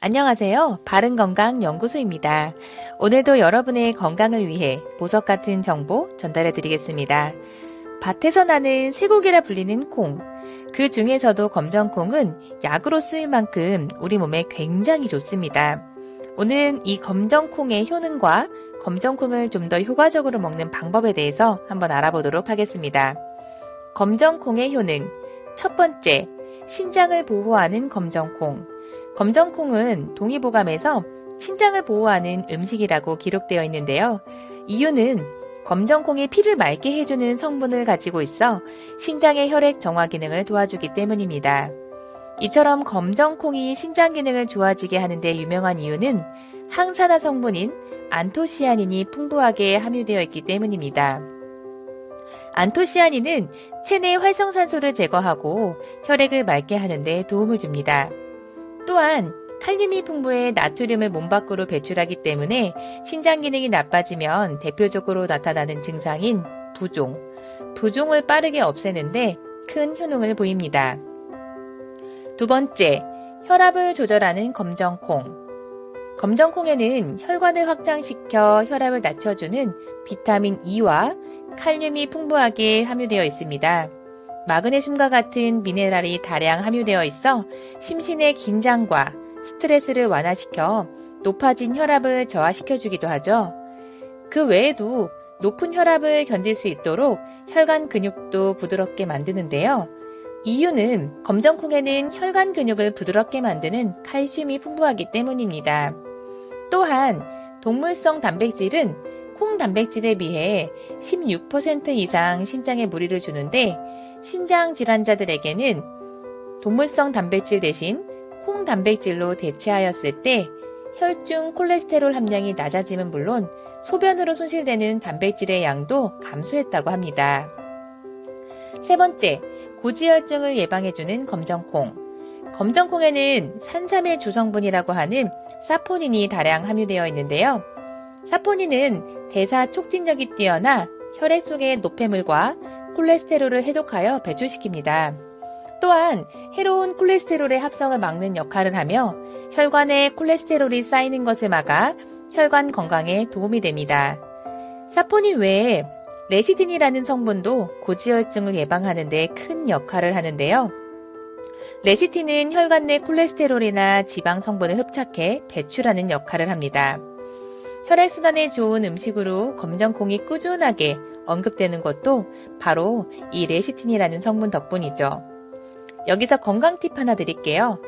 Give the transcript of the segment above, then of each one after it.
안녕하세요. 바른건강 연구소입니다. 오늘도 여러분의 건강을 위해 보석 같은 정보 전달해 드리겠습니다. 밭에서 나는 쇠고기라 불리는 콩. 그 중에서도 검정콩은 약으로 쓰일 만큼 우리 몸에 굉장히 좋습니다. 오늘은 이 검정콩의 효능과 검정콩을 좀 더 효과적으로 먹는 방법에 대해서 한번 알아보도록 하겠습니다. 검정콩의 효능. 첫 번째, 신장을 보호하는 검정콩. 검정콩은 동의보감에서 신장을 보호하는 음식이라고 기록되어 있는데요. 이유는 검정콩이 피를 맑게 해주는 성분을 가지고 있어 신장의 혈액 정화 기능을 도와주기 때문입니다. 이처럼 검정콩이 신장 기능을 좋아지게 하는데 유명한 이유는 항산화 성분인 안토시아닌이 풍부하게 함유되어 있기 때문입니다. 안토시아닌은 체내 활성산소를 제거하고 혈액을 맑게 하는 데 도움을 줍니다. 또한 칼륨이 풍부해 나트륨을 몸 밖으로 배출하기 때문에 신장 기능이 나빠지면 대표적으로 나타나는 증상인 부종을 빠르게 없애는데 큰 효능을 보입니다. 두 번째, 혈압을 조절하는 검정콩. 검정콩에는 혈관을 확장시켜 혈압을 낮춰주는 비타민 E와 칼륨이 풍부하게 함유되어 있습니다. 마그네슘과 같은 미네랄이 다량 함유되어 있어 심신의 긴장과 스트레스를 완화시켜 높아진 혈압을 저하시켜주기도 하죠. 그 외에도 높은 혈압을 견딜 수 있도록 혈관 근육도 부드럽게 만드는데요. 이유는 검정콩에는 혈관 근육을 부드럽게 만드는 칼슘이 풍부하기 때문입니다. 또한 동물성 단백질은 콩 단백질에 비해 16% 이상 신장에 무리를 주는데 신장 질환자들에게는 동물성 단백질 대신 콩 단백질로 대체하였을 때 혈중 콜레스테롤 함량이 낮아짐은 물론 소변으로 손실되는 단백질의 양도 감소했다고 합니다. 세 번째, 고지혈증을 예방해주는 검정콩. 검정콩에는 산삼의 주성분이라고 하는 사포닌이 다량 함유되어 있는데요. 사포닌은 대사 촉진력이 뛰어나 혈액 속의 노폐물과 콜레스테롤을 해독하여 배출시킵니다. 또한 해로운 콜레스테롤의 합성을 막는 역할을 하며 혈관에 콜레스테롤이 쌓이는 것을 막아 혈관 건강에 도움이 됩니다. 사포닌 외에 레시틴이라는 성분도 고지혈증을 예방하는 데 큰 역할을 하는데요. 레시틴은 혈관 내 콜레스테롤이나 지방 성분을 흡착해 배출하는 역할을 합니다. 혈액순환에 좋은 음식으로 검정콩이 꾸준하게 언급되는 것도 바로 이 레시틴이라는 성분 덕분이죠. 여기서 건강 팁 하나 드릴게요.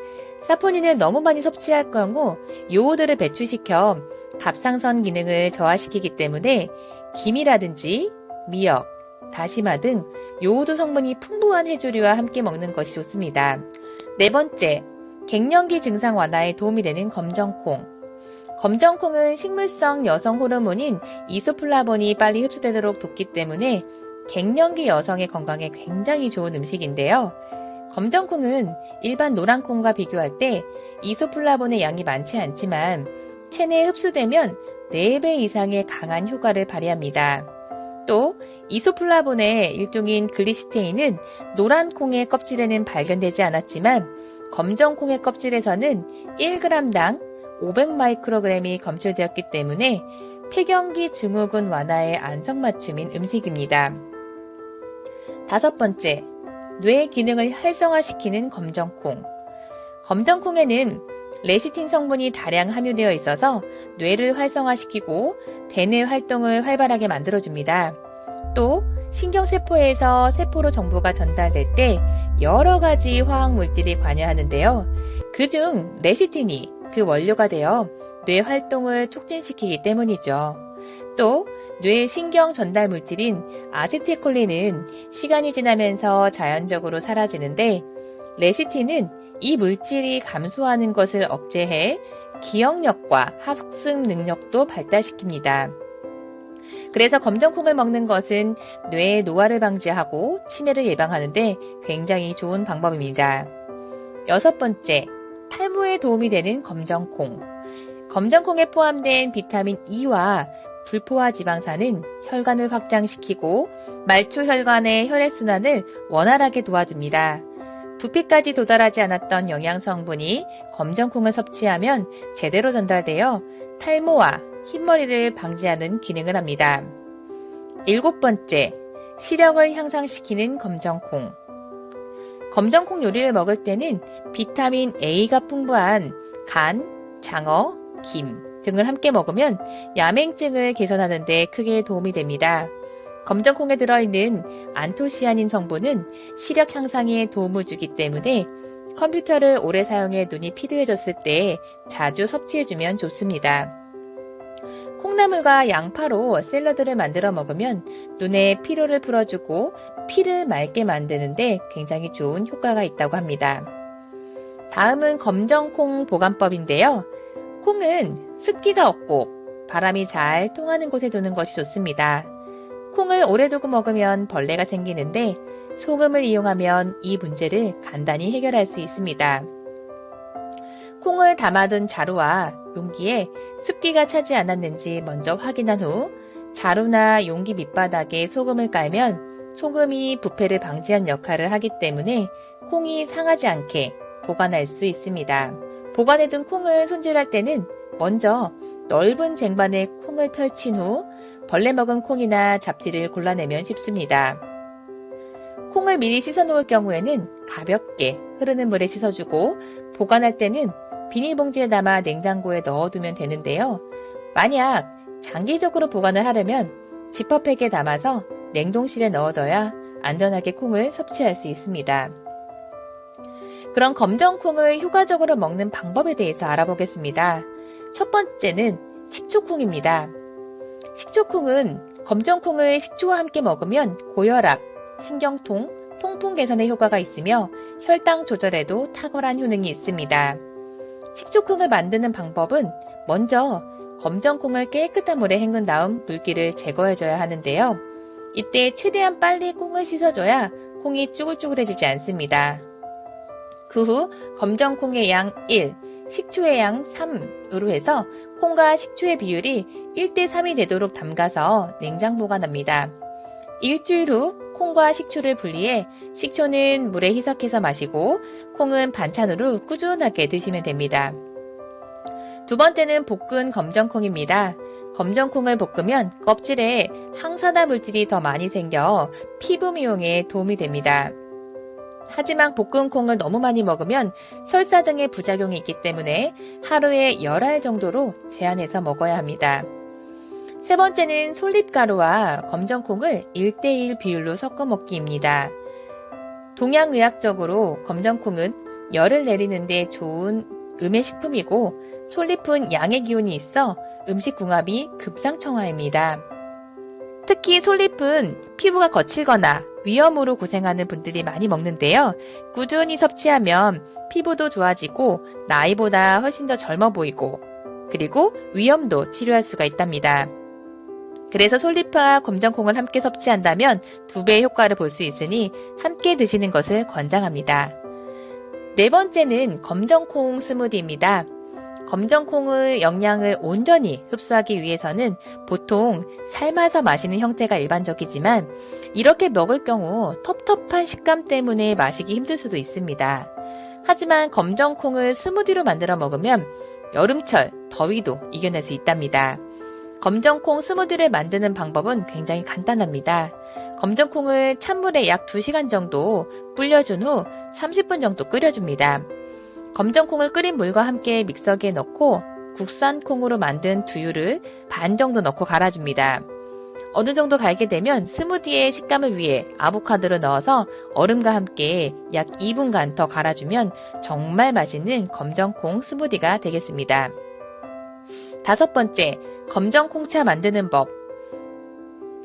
사포닌을 너무 많이 섭취할 경우 요오드를 배출시켜 갑상선 기능을 저하시키기 때문에 김이라든지 미역, 다시마 등 요오드 성분이 풍부한 해조류와 함께 먹는 것이 좋습니다. 네 번째, 갱년기 증상 완화에 도움이 되는 검정콩. 검정콩은 식물성 여성 호르몬인 이소플라본이 빨리 흡수되도록 돕기 때문에 갱년기 여성의 건강에 굉장히 좋은 음식인데요. 검정콩은 일반 노란콩과 비교할 때 이소플라본의 양이 많지 않지만 체내에 흡수되면 4배 이상의 강한 효과를 발휘합니다. 또 이소플라본의 일종인 글리시테인은 노란콩의 껍질에는 발견되지 않았지만 검정콩의 껍질에서는 1g당 500마이크로그램이 검출되었기 때문에 폐경기 증후군 완화에 안성맞춤인 음식입니다. 다섯 번째, 뇌 기능을 활성화시키는 검정콩. 검정콩에는 레시틴 성분이 다량 함유되어 있어서 뇌를 활성화시키고 대뇌 활동을 활발하게 만들어줍니다. 또 신경세포에서 세포로 정보가 전달될 때 여러 가지 화학물질이 관여하는데요. 그중 레시틴이 그 원료가 되어 뇌 활동을 촉진시키기 때문이죠. 또 뇌 신경 전달 물질인 아세틸콜린은 시간이 지나면서 자연적으로 사라지는데 레시틴은 이 물질이 감소하는 것을 억제해 기억력과 학습 능력도 발달시킵니다. 그래서 검정콩을 먹는 것은 뇌의 노화를 방지하고 치매를 예방하는데 굉장히 좋은 방법입니다. 여섯 번째, 탈모에 도움이 되는 검정콩. 검정콩에 포함된 비타민 E와 불포화 지방산은 혈관을 확장시키고 말초 혈관의 혈액순환을 원활하게 도와줍니다. 두피까지 도달하지 않았던 영양성분이 검정콩을 섭취하면 제대로 전달되어 탈모와 흰머리를 방지하는 기능을 합니다. 7번째, 시력을 향상시키는 검정콩. 검정콩 요리를 먹을 때는 비타민 A가 풍부한 간, 장어, 김 등을 함께 먹으면 야맹증을 개선하는 데 크게 도움이 됩니다. 검정콩에 들어있는 안토시아닌 성분은 시력 향상에 도움을 주기 때문에 컴퓨터를 오래 사용해 눈이 피로해졌을 때 자주 섭취해주면 좋습니다. 콩나물과 양파로 샐러드를 만들어 먹으면 눈의 피로를 풀어주고 피를 맑게 만드는데 굉장히 좋은 효과가 있다고 합니다. 다음은 검정콩 보관법인데요. 콩은 습기가 없고 바람이 잘 통하는 곳에 두는 것이 좋습니다. 콩을 오래 두고 먹으면 벌레가 생기는데 소금을 이용하면 이 문제를 간단히 해결할 수 있습니다. 콩을 담아둔 자루와 용기에 습기가 차지 않았는지 먼저 확인한 후 자루나 용기 밑바닥에 소금을 깔면 소금이 부패를 방지하는 역할을 하기 때문에 콩이 상하지 않게 보관할 수 있습니다. 보관해둔 콩을 손질할 때는 먼저 넓은 쟁반에 콩을 펼친 후 벌레 먹은 콩이나 잡티를 골라내면 쉽습니다. 콩을 미리 씻어 놓을 경우에는 가볍게 흐르는 물에 씻어주고 보관할 때는 비닐봉지에 담아 냉장고에 넣어두면 되는데요. 만약 장기적으로 보관을 하려면 지퍼백에 담아서 냉동실에 넣어둬야 안전하게 콩을 섭취할 수 있습니다. 그럼 검정콩을 효과적으로 먹는 방법에 대해서 알아보겠습니다. 첫 번째는 식초콩입니다. 식초콩은 검정콩을 식초와 함께 먹으면 고혈압, 신경통, 통풍 개선에 효과가 있으며 혈당 조절에도 탁월한 효능이 있습니다. 식초콩을 만드는 방법은 먼저 검정콩을 깨끗한 물에 헹군 다음 물기를 제거해줘야 하는데요. 이때 최대한 빨리 콩을 씻어줘야 콩이 쭈글쭈글해지지 않습니다. 그 후 검정콩의 양 1, 식초의 양 3으로 해서 콩과 식초의 비율이 1대3이 되도록 담가서 냉장 보관합니다. 일주일 후 콩과 식초를 분리해 식초는 물에 희석해서 마시고 콩은 반찬으로 꾸준하게 드시면 됩니다. 두 번째는 볶은 검정콩입니다. 검정콩을 볶으면 껍질에 항산화 물질이 더 많이 생겨 피부 미용에 도움이 됩니다. 하지만 볶은 콩을 너무 많이 먹으면 설사 등의 부작용이 있기 때문에 하루에 10알 정도로 제한해서 먹어야 합니다. 세 번째는 솔잎가루와 검정콩을 1대1 비율로 섞어 먹기입니다. 동양의학적으로 검정콩은 열을 내리는 데 좋은 음해식품이고 솔잎은 양의 기운이 있어 음식궁합이 급상청하입니다. 특히 솔잎은 피부가 거칠거나 위염으로 고생하는 분들이 많이 먹는데요. 꾸준히 섭취하면 피부도 좋아지고 나이보다 훨씬 더 젊어 보이고 그리고 위염도 치료할 수가 있답니다. 그래서 솔잎과 검정콩을 함께 섭취한다면 2배의 효과를 볼 수 있으니 함께 드시는 것을 권장합니다. 네 번째는 검정콩 스무디입니다. 검정콩의 영양을 온전히 흡수하기 위해서는 보통 삶아서 마시는 형태가 일반적이지만 이렇게 먹을 경우 텁텁한 식감 때문에 마시기 힘들 수도 있습니다. 하지만 검정콩을 스무디로 만들어 먹으면 여름철 더위도 이겨낼 수 있답니다. 검정콩 스무디를 만드는 방법은 굉장히 간단합니다. 검정콩을 찬물에 약 2시간 정도 불려준 후 30분 정도 끓여줍니다. 검정콩을 끓인 물과 함께 믹서기에 넣고 국산 콩으로 만든 두유를 반 정도 넣고 갈아줍니다. 어느 정도 갈게 되면 스무디의 식감을 위해 아보카도를 넣어서 얼음과 함께 약 2분간 더 갈아주면 정말 맛있는 검정콩 스무디가 되겠습니다. 5번째, 검정콩차 만드는 법.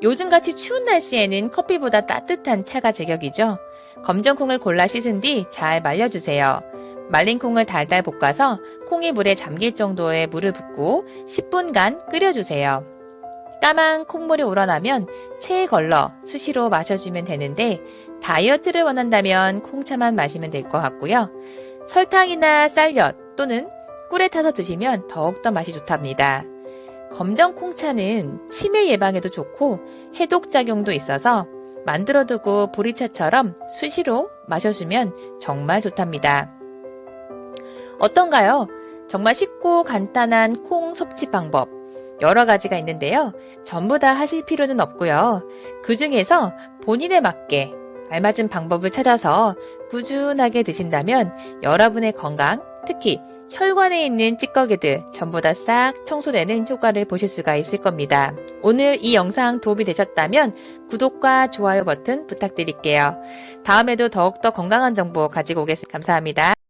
요즘같이 추운 날씨에는 커피보다 따뜻한 차가 제격이죠. 검정콩을 골라 씻은 뒤 잘 말려주세요. 말린 콩을 달달 볶아서 콩이 물에 잠길 정도의 물을 붓고 10분간 끓여주세요. 까만 콩물이 우러나면 체에 걸러 수시로 마셔주면 되는데 다이어트를 원한다면 콩차만 마시면 될 것 같고요. 설탕이나 쌀엿 또는 꿀에 타서 드시면 더욱더 맛이 좋답니다. 검정콩차는 치매 예방에도 좋고 해독작용도 있어서 만들어두고 보리차처럼 수시로 마셔주면 정말 좋답니다. 어떤가요? 정말 쉽고 간단한 콩 섭취 방법 여러 가지가 있는데요. 전부 다 하실 필요는 없고요. 그 중에서 본인에 맞게 알맞은 방법을 찾아서 꾸준하게 드신다면 여러분의 건강, 특히 혈관에 있는 찌꺼기들 전부 다 싹 청소되는 효과를 보실 수가 있을 겁니다. 오늘 이 영상 도움이 되셨다면 구독과 좋아요 버튼 부탁드릴게요. 다음에도 더욱더 건강한 정보 가지고 오겠습니다. 감사합니다.